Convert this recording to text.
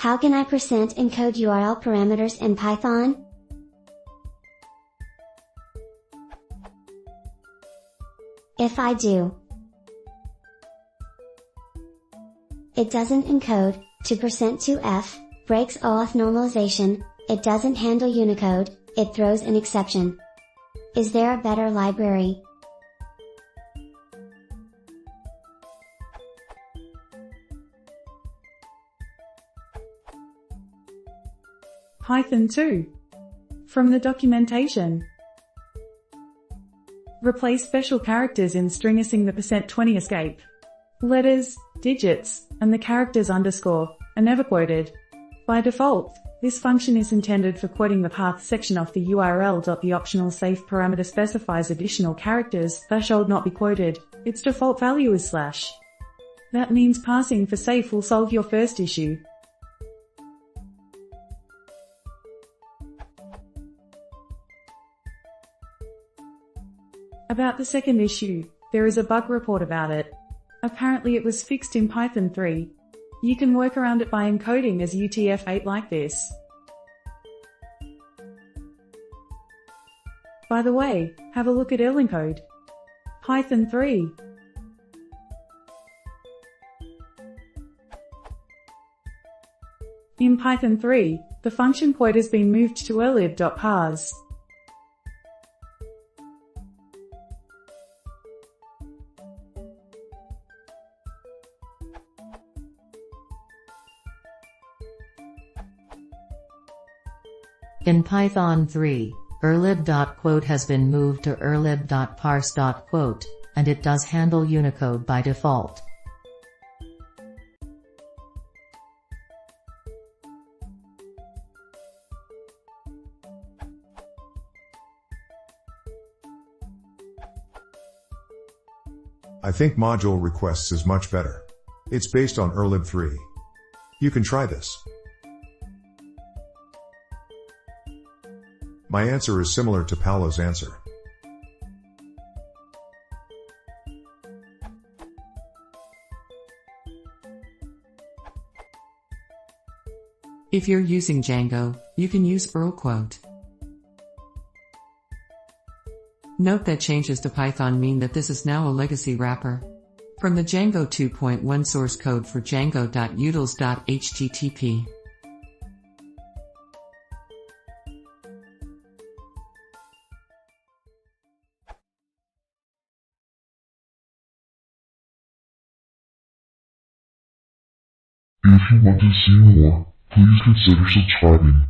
How can I percent encode URL parameters in Python? If I do, it doesn't encode to %2f, breaks OAuth normalization, it doesn't handle Unicode, it throws an exception. Is there a better library? Python 2. From the documentation. Replace special characters in stringing the %20 escape. Letters, digits, and the characters underscore are never quoted. By default, this function is intended for quoting the path section of the URL. The optional safe parameter specifies additional characters that shall not be quoted. Its default value is /. That means passing for safe will solve your first issue. About the second issue, there is a bug report about it. Apparently it was fixed in Python 3. You can work around it by encoding as UTF-8 like this. By the way, have a look at urlencode. Python 3. In Python 3, the function quote has been moved to urllib.parse. In Python 3, urllib.quote has been moved to urllib.parse.quote, and it does handle Unicode by default. I think module requests is much better. It's based on urllib 3. You can try this. My answer is similar to Paolo's answer. If you're using Django, you can use urlquote. Note that changes to Python mean that this is now a legacy wrapper. From the Django 2.1 source code for django.utils.http. If you want to see more, please consider subscribing.